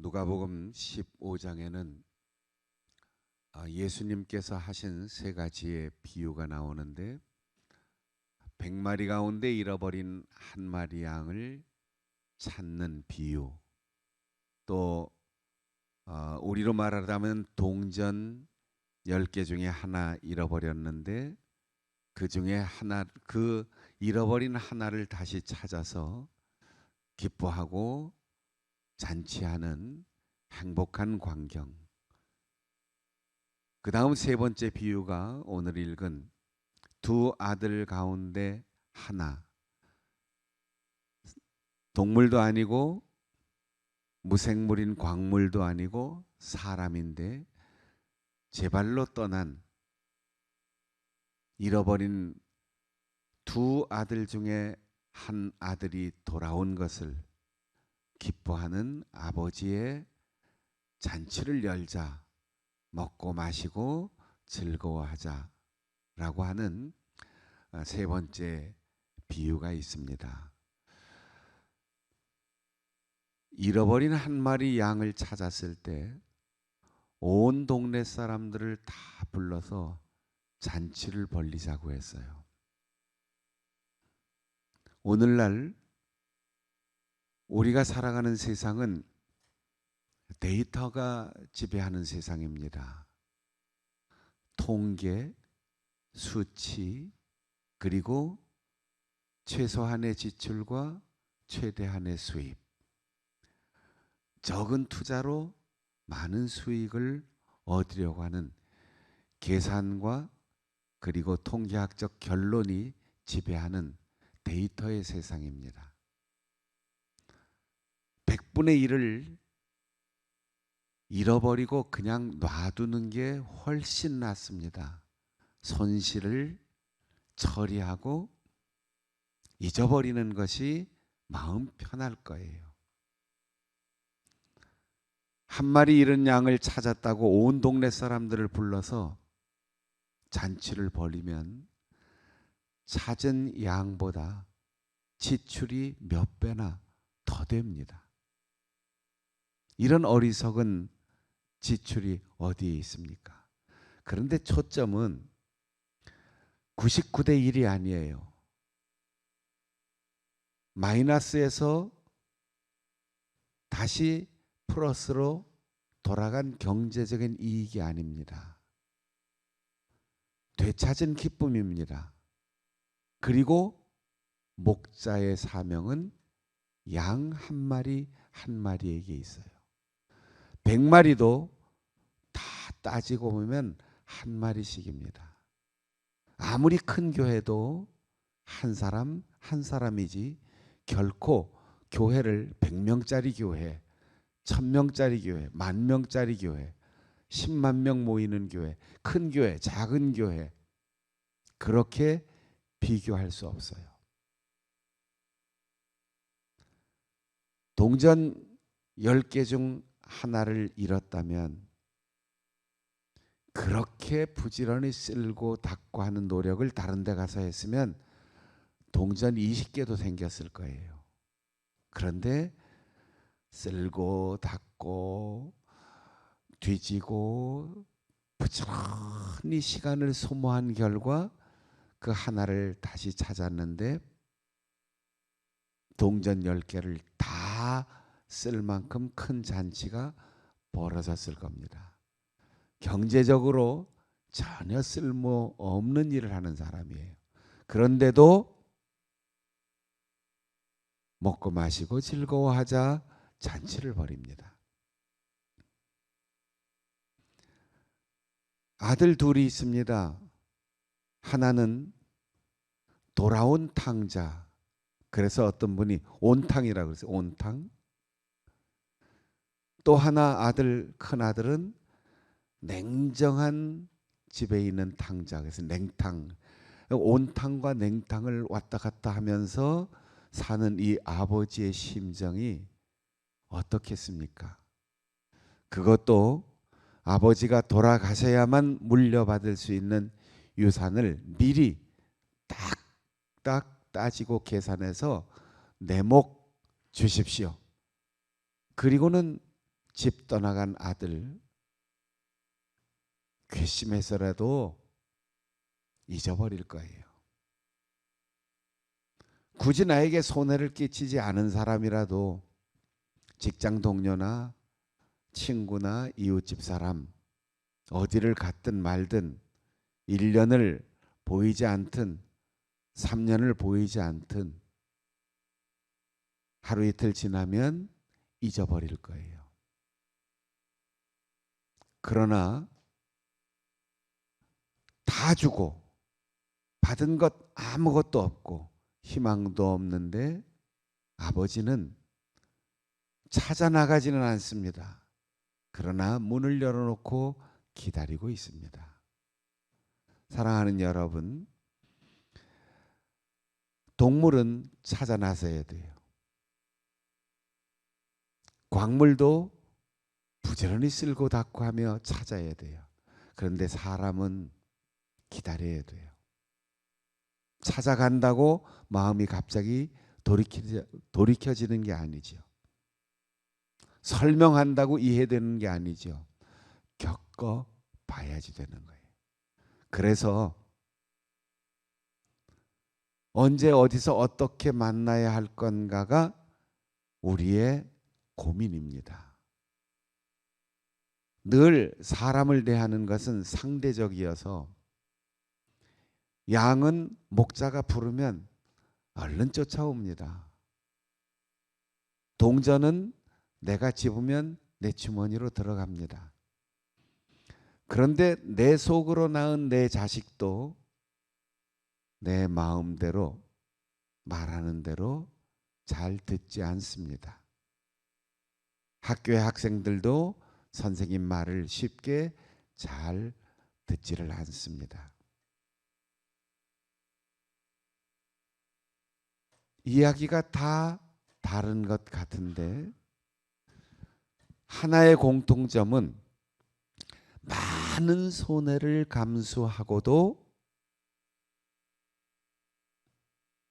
누가복음 15장에는 예수님께서 하신 세 가지의 비유가 나오는데 100마리 가운데 잃어버린 한 마리 양을 찾는 비유, 또 우리로 말하자면 동전 10개 중에 하나 잃어버렸는데 그 중에 하나, 그 잃어버린 하나를 다시 찾아서 기뻐하고 잔치하는 행복한 광경. 그 다음 세 번째 비유가 오늘 읽은 두 아들 가운데 하나, 동물도 아니고 무생물인 광물도 아니고 사람인데 제 발로 떠난 잃어버린 두 아들 중에 한 아들이 돌아온 것을 기뻐하는 아버지의 잔치를 열자, 먹고 마시고 즐거워하자 라고 하는 세 번째 비유가 있습니다. 잃어버린 한 마리 양을 찾았을 때 온 동네 사람들을 다 불러서 잔치를 벌리자고 했어요. 오늘날 우리가 살아가는 세상은 데이터가 지배하는 세상입니다. 통계, 수치, 그리고 최소한의 지출과 최대한의 수입. 적은 투자로 많은 수익을 얻으려고 하는 계산과 그리고 통계학적 결론이 지배하는 데이터의 세상입니다. 100분의 1을 잃어버리고 그냥 놔두는 게 훨씬 낫습니다. 손실을 처리하고 잊어버리는 것이 마음 편할 거예요. 한 마리 잃은 양을 찾았다고 온 동네 사람들을 불러서 잔치를 벌이면 찾은 양보다 지출이 몇 배나 더 됩니다. 이런 어리석은 지출이 어디에 있습니까? 그런데 초점은 99대 1이 아니에요. 마이너스에서 다시 플러스로 돌아간 경제적인 이익이 아닙니다. 되찾은 기쁨입니다. 그리고 목자의 사명은 양 한 마리 한 마리에게 있어요. 100마리도 다 따지고 보면 한 마리씩입니다. 아무리 큰 교회도 한 사람 한 사람이지 결코 교회를 100명짜리 교회, 1000명짜리 교회, 10,000명짜리 교회, 10만 명 모이는 교회, 큰 교회, 작은 교회 그렇게 비교할 수 없어요. 동전 10개 중 하나를 잃었다면 그렇게 부지런히 쓸고 닦고 하는 노력을 다른 데 가서 했으면 동전 20개도 생겼을 거예요. 그런데 쓸고 닦고 뒤지고 부지런히 시간을 소모한 결과 그 하나를 다시 찾았는데 동전 10개를 다 쓸 만큼 큰 잔치가 벌어졌을 겁니다. 경제적으로 전혀 쓸모없는 일을 하는 사람이에요. 그런데도 먹고 마시고 즐거워하자 잔치를 벌입니다. 아들 둘이 있습니다. 하나는 돌아온 탕자. 그래서 어떤 분이 온탕이라고 그랬어요. 온탕. 또 하나 아들, 큰 아들은 냉정한 집에 있는 탕자. 그래서 냉탕. 온탕과 냉탕을 왔다 갔다 하면서 사는 이 아버지의 심정이 어떻겠습니까? 그것도 아버지가 돌아가셔야만 물려받을 수 있는 유산을 미리 딱딱 따지고 계산해서 내 목 주십시오. 그리고는 집 떠나간 아들 괘씸해서라도 잊어버릴 거예요. 굳이 나에게 손해를 끼치지 않은 사람이라도 직장 동료나 친구나 이웃집 사람 어디를 갔든 말든 1년을 보이지 않든 3년을 보이지 않든 하루 이틀 지나면 잊어버릴 거예요. 그러나 다 주고 받은 것 아무것도 없고 희망도 없는데 아버지는 찾아 나가지는 않습니다. 그러나 문을 열어놓고 기다리고 있습니다. 사랑하는 여러분, 동물은 찾아 나서야 돼요. 광물도 부지런히 쓸고 닦고 하며 찾아야 돼요. 그런데 사람은 기다려야 돼요. 찾아간다고 마음이 갑자기 돌이켜지는 게 아니죠. 설명한다고 이해되는 게 아니죠. 겪어봐야지 되는 거예요. 그래서 언제 어디서 어떻게 만나야 할 건가가 우리의 고민입니다. 늘 사람을 대하는 것은 상대적이어서 양은 목자가 부르면 얼른 쫓아옵니다. 동전은 내가 집으면 내 주머니로 들어갑니다. 그런데 내 속으로 낳은 내 자식도 내 마음대로 말하는 대로 잘 듣지 않습니다. 학교의 학생들도 선생님 말을 쉽게 잘 듣지를 않습니다. 이야기가 다 다른 것 같은데 하나의 공통점은 많은 손해를 감수하고도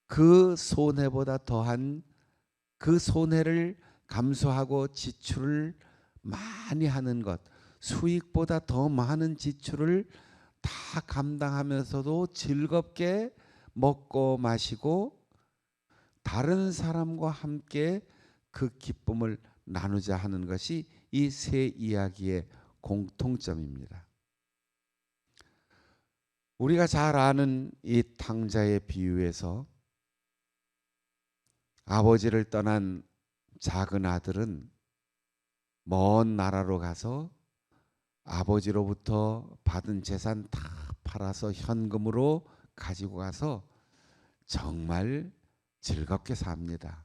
그 손해보다 더한 그 손해를 감수하고 지출을 많이 하는 것, 수익보다 더 많은 지출을 다 감당하면서도 즐겁게 먹고 마시고 다른 사람과 함께 그 기쁨을 나누자 하는 것이 이 세 이야기의 공통점입니다. 우리가 잘 아는 이 탕자의 비유에서 아버지를 떠난 작은 아들은 먼 나라로 가서 아버지로부터 받은 재산 다 팔아서 현금으로 가지고 가서 정말 즐겁게 삽니다.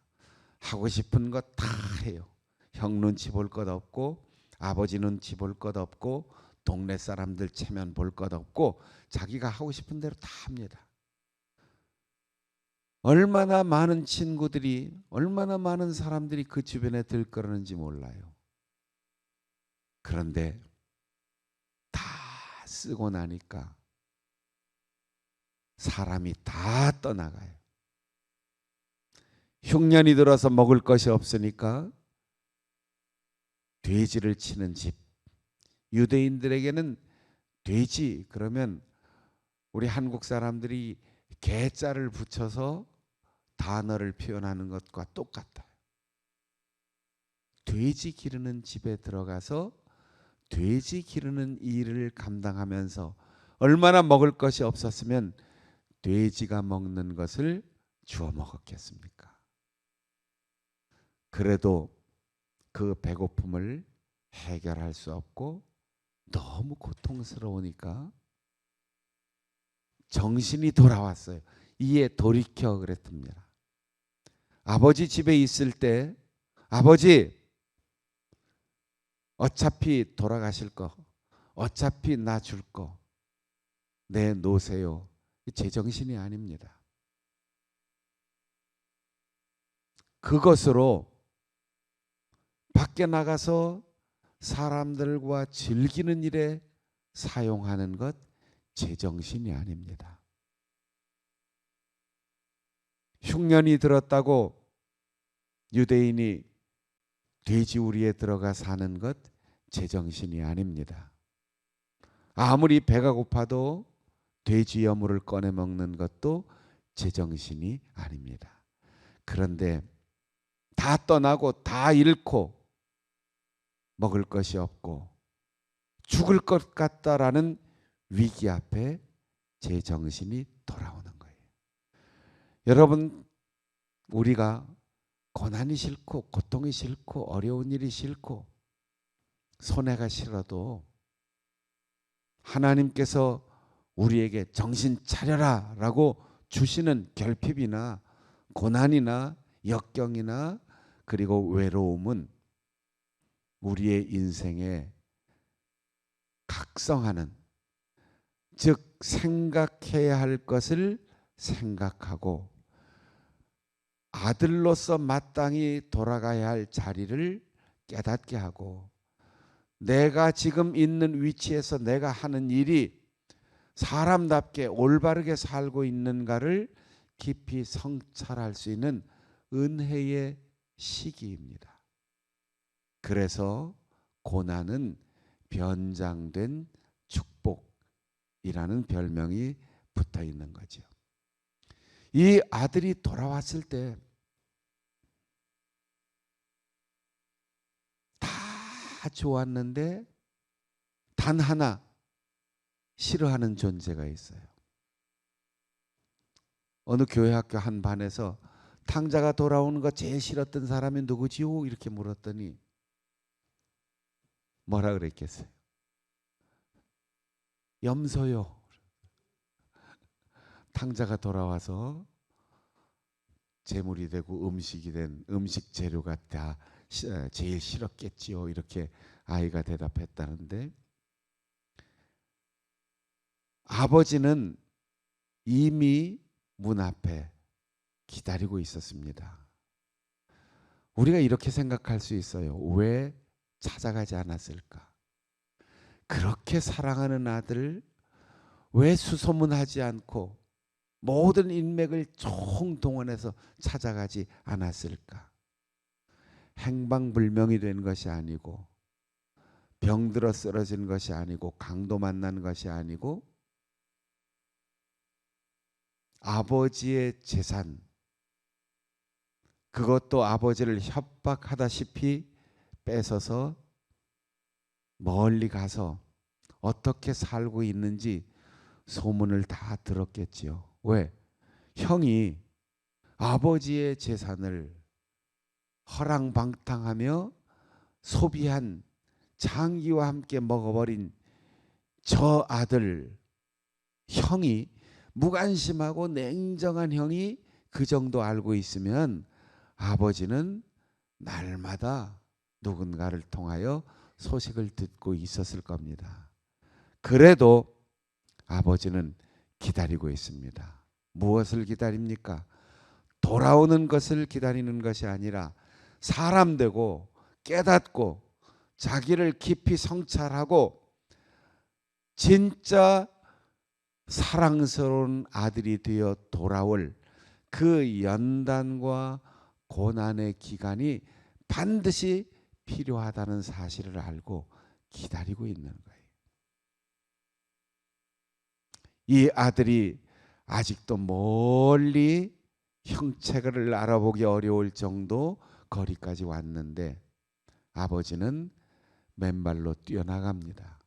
하고 싶은 것 다 해요. 형 눈치 볼 것 없고 아버지 눈치 볼 것 없고 동네 사람들 체면 볼 것 없고 자기가 하고 싶은 대로 다 합니다. 얼마나 많은 친구들이 얼마나 많은 사람들이 그 주변에 들끓는지 몰라요. 그런데 다 쓰고 나니까 사람이 다 떠나가요. 흉년이 들어서 먹을 것이 없으니까 돼지를 치는 집. 유대인들에게는 돼지 그러면 우리 한국 사람들이 개자를 붙여서 단어를 표현하는 것과 똑같아요. 돼지 기르는 집에 들어가서 돼지 기르는 일을 감당하면서 얼마나 먹을 것이 없었으면 돼지가 먹는 것을 주워 먹었겠습니까? 그래도 그 배고픔을 해결할 수 없고 너무 고통스러우니까 정신이 돌아왔어요. 이에 돌이켜 그랬습니다. 아버지 집에 있을 때 아버지 어차피 돌아가실 거 어차피 나 줄 거 내놓으세요. 제정신이 아닙니다. 그것으로 밖에 나가서 사람들과 즐기는 일에 사용하는 것 제정신이 아닙니다. 흉년이 들었다고 유대인이 돼지우리에 들어가 사는 것 제정신이 아닙니다. 아무리 배가 고파도 돼지 여물을 꺼내 먹는 것도 제정신이 아닙니다. 그런데 다 떠나고 다 잃고 먹을 것이 없고 죽을 것 같다라는 위기 앞에 제정신이 돌아오는 거예요. 여러분, 우리가 고난이 싫고 고통이 싫고 어려운 일이 싫고 손해가 싫어도 하나님께서 우리에게 정신 차려라 라고 주시는 결핍이나 고난이나 역경이나 그리고 외로움은 우리의 인생에 각성하는, 즉 생각해야 할 것을 생각하고 아들로서 마땅히 돌아가야 할 자리를 깨닫게 하고 내가 지금 있는 위치에서 내가 하는 일이 사람답게 올바르게 살고 있는가를 깊이 성찰할 수 있는 은혜의 시기입니다. 그래서 고난은 변장된 축복이라는 별명이 붙어 있는 거죠. 이 아들이 돌아왔을 때 다 좋았는데 단 하나 싫어하는 존재가 있어요. 어느 교회 학교 한 반에서 탕자가 돌아오는 거 제일 싫었던 사람이 누구지요? 이렇게 물었더니 뭐라 그랬겠어요? 염소요. 탕자가 돌아와서 재물이 되고 음식이 된 음식 재료가 다 제일 싫었겠지요. 이렇게 아이가 대답했다는데 아버지는 이미 문 앞에 기다리고 있었습니다. 우리가 이렇게 생각할 수 있어요. 왜 찾아가지 않았을까? 그렇게 사랑하는 아들을 왜 수소문하지 않고 모든 인맥을 총동원해서 찾아가지 않았을까? 행방불명이 된 것이 아니고 병들어 쓰러진 것이 아니고 강도 만난 것이 아니고 아버지의 재산, 그것도 아버지를 협박하다시피 뺏어서 멀리 가서 어떻게 살고 있는지 소문을 다 들었겠지요. 왜? 형이 아버지의 재산을 허랑방탕하며 소비한 장기와 함께 먹어버린 저 아들, 형이 무관심하고 냉정한 형이 그 정도 알고 있으면 아버지는 날마다 누군가를 통하여 소식을 듣고 있었을 겁니다. 그래도 아버지는 기다리고 있습니다. 무엇을 기다립니까? 돌아오는 것을 기다리는 것이 아니라 사람 되고 깨닫고 자기를 깊이 성찰하고 진짜 사랑스러운 아들이 되어 돌아올 그 연단과 고난의 기간이 반드시 필요하다는 사실을 알고 기다리고 있는 거예요. 이 아들이 아직도 멀리 형체를 알아보기 어려울 정도 거리까지 왔는데 아버지는 맨발로 뛰어나갑니다.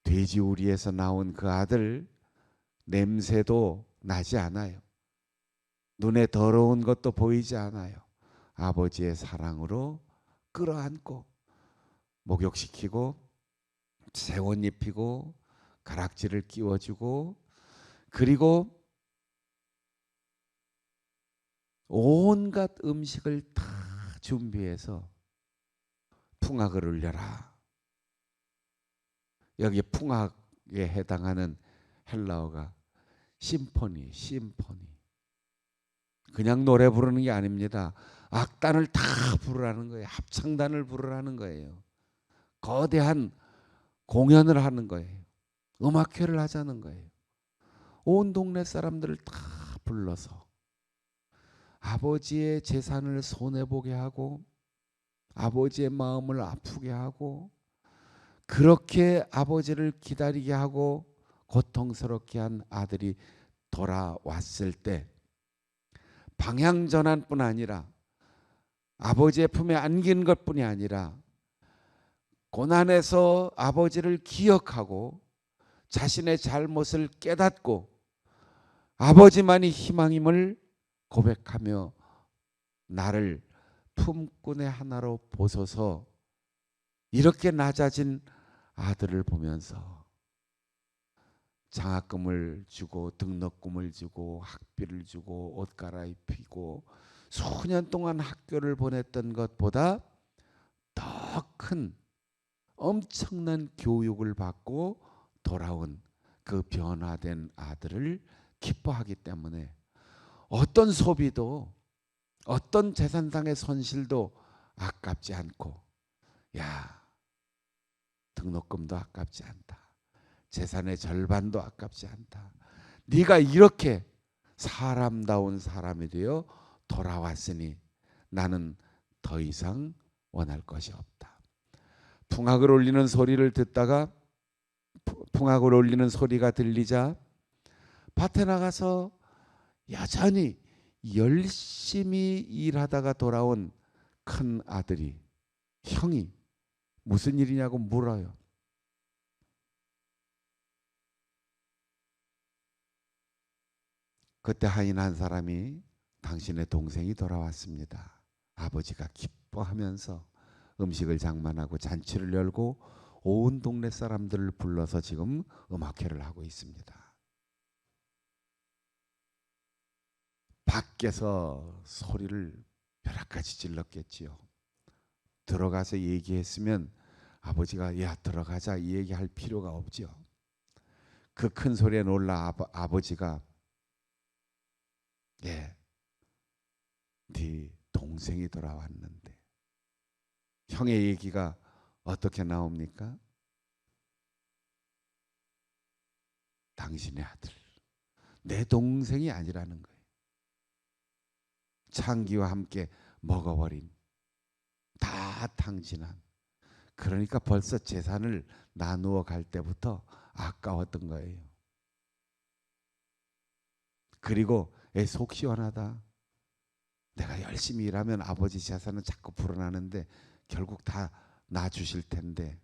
돼지우리에서 나온 그 아들 냄새도 나지 않아요. 눈에 더러운 것도 보이지 않아요. 아버지의 사랑으로 끌어안고 목욕시키고 새옷 입히고 가락지를 끼워주고 그리고 온갖 음식을 다 준비해서 풍악을 울려라. 여기 풍악에 해당하는 헬라어가 심포니. 그냥 노래 부르는 게 아닙니다. 악단을 다 부르라는 거예요. 합창단을 부르라는 거예요. 거대한 공연을 하는 거예요. 음악회를 하자는 거예요. 온 동네 사람들을 다 불러서 아버지의 재산을 손해보게 하고 아버지의 마음을 아프게 하고 그렇게 아버지를 기다리게 하고 고통스럽게 한 아들이 돌아왔을 때 방향 전환뿐 아니라 아버지의 품에 안긴 것뿐이 아니라 고난에서 아버지를 기억하고 자신의 잘못을 깨닫고 아버지만이 희망임을 고백하며 나를 품꾼의 하나로 보소서, 이렇게 낮아진 아들을 보면서 장학금을 주고 등록금을 주고 학비를 주고 옷 갈아입히고 수년 동안 학교를 보냈던 것보다 더 큰 엄청난 교육을 받고 돌아온 그 변화된 아들을 기뻐하기 때문에 어떤 소비도 어떤 재산상의 손실도 아깝지 않고, 야, 등록금도 아깝지 않다, 재산의 절반도 아깝지 않다, 네가 이렇게 사람다운 사람이 되어 돌아왔으니 나는 더 이상 원할 것이 없다. 풍악을 울리는 소리를 듣다가 풍악을 울리는 소리가 들리자 밭에 나가서 여전히 열심히 일하다가 돌아온 큰 아들이, 형이 무슨 일이냐고 물어요. 그때 하인 한 사람이 당신의 동생이 돌아왔습니다. 아버지가 기뻐하면서 음식을 장만하고 잔치를 열고 온 동네 사람들을 불러서 지금 음악회를 하고 있습니다. 밖에서 소리를 벼락같이 질렀겠지요. 들어가서 얘기했으면 아버지가 야 들어가자 이 얘기할 필요가 없죠. 그 큰 소리에 놀라 아버지가 네 동생이 돌아왔는데, 형의 얘기가 어떻게 나옵니까? 당신의 아들, 내 동생이 아니라는 거예요. 창기와 함께 먹어버린, 다 탕진한, 그러니까 벌써 재산을 나누어 갈 때부터 아까웠던 거예요. 그리고 속 시원하다, 내가 열심히 일하면 아버지 재산은 자꾸 불어나는데 결국 다 놔주실 텐데,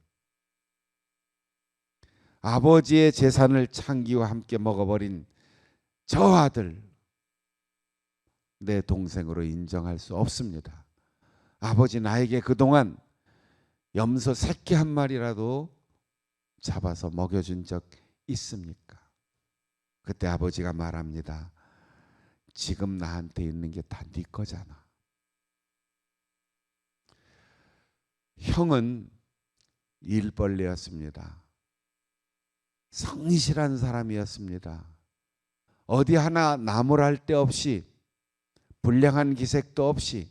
아버지의 재산을 창기와 함께 먹어버린 저 아들, 내 동생으로 인정할 수 없습니다. 아버지 나에게 그동안 염소 새끼 한 마리라도 잡아서 먹여준 적 있습니까? 그때 아버지가 말합니다. 지금 나한테 있는 게 다 네 거잖아. 형은 일벌레였습니다. 성실한 사람이었습니다. 어디 하나 나무랄 데 없이, 불량한 기색도 없이,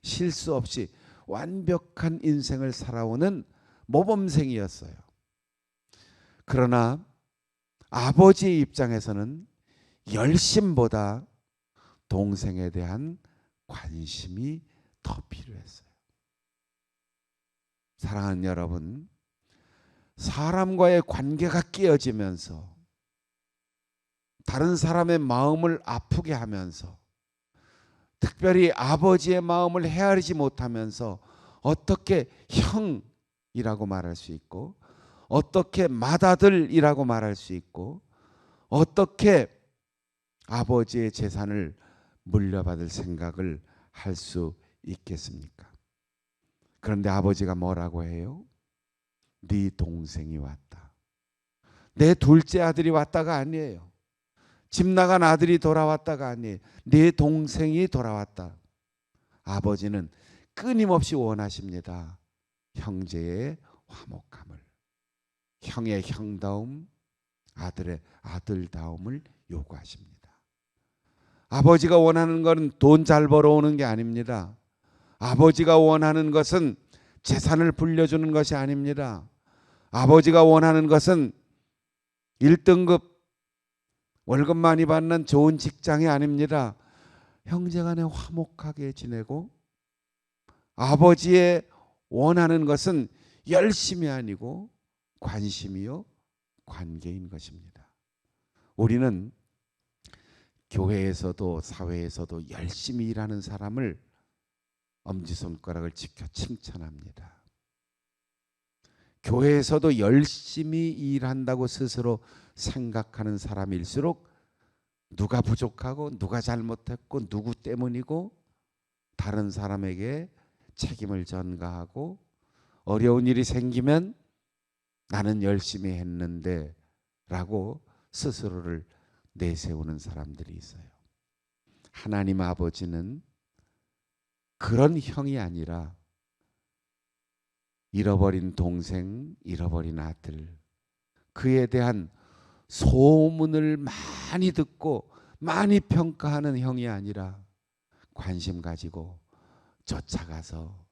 실수 없이 완벽한 인생을 살아오는 모범생이었어요. 그러나 아버지의 입장에서는 열심보다 동생에 대한 관심이 더 필요했어요. 사랑하는 여러분, 사람과의 관계가 깨어지면서 다른 사람의 마음을 아프게 하면서 특별히 아버지의 마음을 헤아리지 못하면서 어떻게 형이라고 말할 수 있고, 어떻게 맏아들이라고 말할 수 있고, 어떻게 아버지의 재산을 물려받을 생각을 할 수 있겠습니까? 그런데 아버지가 뭐라고 해요? 네 동생이 왔다. 내 둘째 아들이 왔다가 아니에요. 집 나간 아들이 돌아왔다가 아니에요. 네 동생이 돌아왔다. 아버지는 끊임없이 원하십니다. 형제의 화목함을, 형의 형다움, 아들의 아들다움을 요구하십니다. 아버지가 원하는 것은 돈 잘 벌어오는 게 아닙니다. 아버지가 원하는 것은 재산을 불려주는 것이 아닙니다. 아버지가 원하는 것은 1등급 월급 많이 받는 좋은 직장이 아닙니다. 형제간에 화목하게 지내고 아버지의 원하는 것은 열심이 아니고 관심이요 관계인 것입니다. 우리는 교회에서도 사회에서도 열심히 일하는 사람을 엄지손가락을 지켜 칭찬합니다. 교회에서도 열심히 일한다고 스스로 생각하는 사람일수록 누가 부족하고 누가 잘못했고 누구 때문이고 다른 사람에게 책임을 전가하고 어려운 일이 생기면 나는 열심히 했는데 라고 스스로를 내세우는 사람들이 있어요. 하나님 아버지는 그런 형이 아니라 잃어버린 동생, 잃어버린 아들, 그에 대한 소문을 많이 듣고 많이 평가하는 형이 아니라 관심 가지고 쫓아가서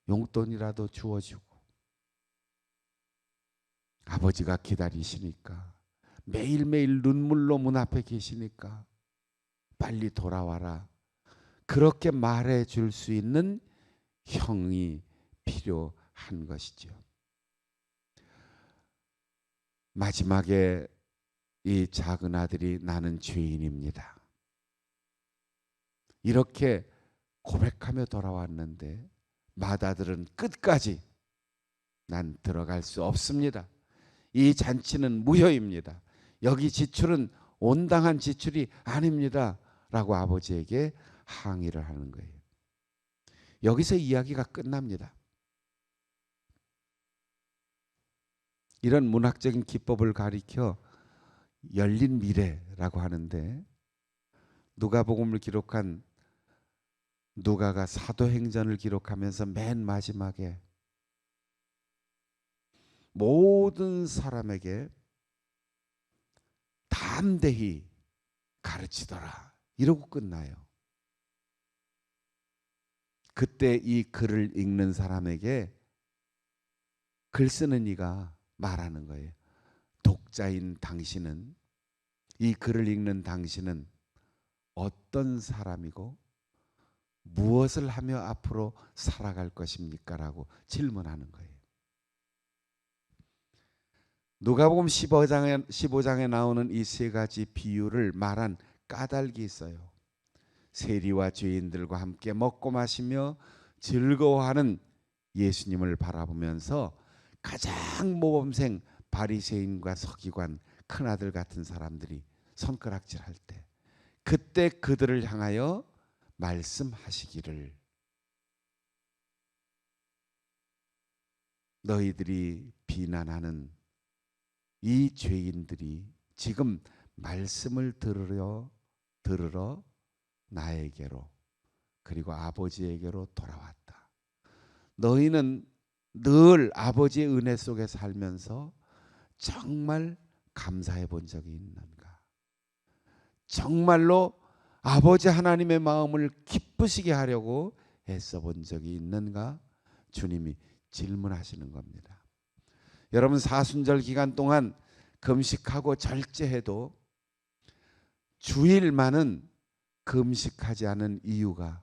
용돈이라도 주어주고 아버지가 기다리시니까 매일매일 눈물로 문 앞에 계시니까 빨리 돌아와라. 그렇게 말해 줄 수 있는 형이 필요한 것이죠. 마지막에 이 작은 아들이 나는 죄인입니다. 이렇게 고백하며 돌아왔는데 맏아들은 끝까지 난 들어갈 수 없습니다. 이 잔치는 무효입니다. 여기 지출은 온당한 지출이 아닙니다. 라고 아버지에게 항의를 하는 거예요. 여기서 이야기가 끝납니다. 이런 문학적인 기법을 가리켜 열린 미래라고 하는데 누가복음을 기록한 누가가 사도행전을 기록하면서 맨 마지막에 모든 사람에게 담대히 가르치더라 이러고 끝나요. 그때 이 글을 읽는 사람에게 글 쓰는 이가 말하는 거예요. 독자인 당신은, 이 글을 읽는 당신은 어떤 사람이고 무엇을 하며 앞으로 살아갈 것입니까? 라고 질문하는 거예요. 누가복음 15장에 나오는 이 세 가지 비유를 말한 까닭이 있어요. 세리와 죄인들과 함께 먹고 마시며 즐거워하는 예수님을 바라보면서 가장 모범생 바리새인과 서기관 큰아들 같은 사람들이 손가락질할 때 그때 그들을 향하여 말씀하시기를 너희들이 비난하는 이 죄인들이 지금 말씀을 들으러 나에게로 그리고 아버지에게로 돌아왔다. 너희는 늘 아버지의 은혜 속에 살면서 정말 감사해 본 적이 있는가? 정말로 아버지 하나님의 마음을 기쁘시게 하려고 애써 본 적이 있는가? 주님이 질문하시는 겁니다. 여러분 사순절 기간 동안 금식하고 절제해도 주일만은 금식하지 않은 이유가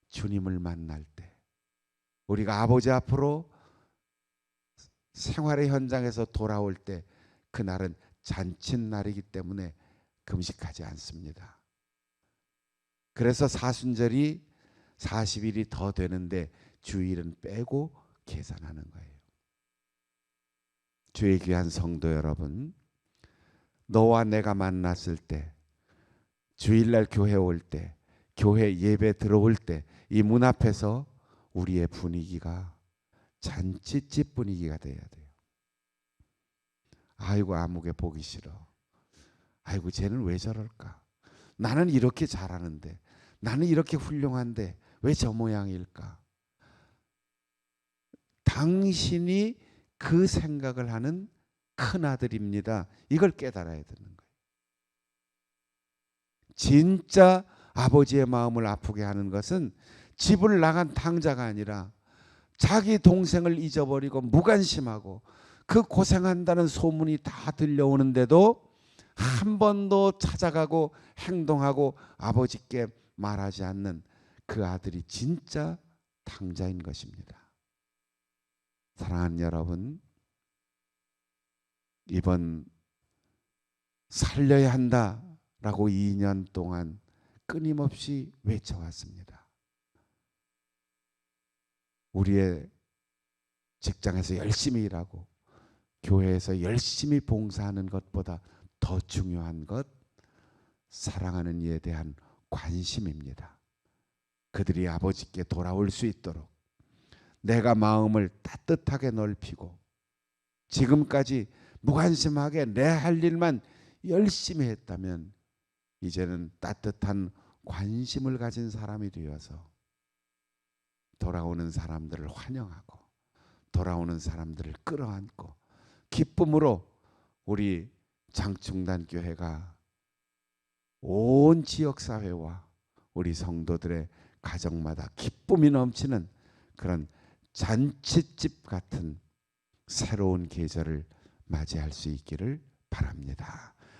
주님을 만날 때 우리가 아버지 앞으로 생활의 현장에서 돌아올 때 그날은 잔칫날이기 때문에 금식하지 않습니다. 그래서 사순절이 40일이 더 되는데 주일은 빼고 계산하는 거예요. 주의 귀한 성도 여러분, 너와 내가 만났을 때, 주일날 교회 올 때, 교회 예배 들어올 때 이 문 앞에서 우리의 분위기가 잔치집 분위기가 돼야 돼요. 아이고 아무개 보기 싫어. 아이고 쟤는 왜 저럴까? 나는 이렇게 잘하는데, 나는 이렇게 훌륭한데 왜 저 모양일까? 당신이 그 생각을 하는 큰아들입니다. 이걸 깨달아야 되는 거예요. 진짜 아버지의 마음을 아프게 하는 것은 집을 나간 탕자가 아니라 자기 동생을 잊어버리고 무관심하고 그 고생한다는 소문이 다 들려오는데도 한 번도 찾아가고 행동하고 아버지께 말하지 않는 그 아들이 진짜 탕자인 것입니다. 사랑하는 여러분, 이번 살려야 한다라고 2년 동안 끊임없이 외쳐왔습니다. 우리의 직장에서 열심히 일하고 교회에서 열심히 봉사하는 것보다 더 중요한 것, 사랑하는 이에 대한 관심입니다. 그들이 아버지께 돌아올 수 있도록 내가 마음을 따뜻하게 넓히고 지금까지 무관심하게 내 할 일만 열심히 했다면 이제는 따뜻한 관심을 가진 사람이 되어서 돌아오는 사람들을 환영하고 돌아오는 사람들을 끌어안고 기쁨으로 우리 장충단교회가 온 지역사회와 우리 성도들의 가정마다 기쁨이 넘치는 그런 잔치집 같은 새로운 계절을 맞이할 수 있기를 바랍니다.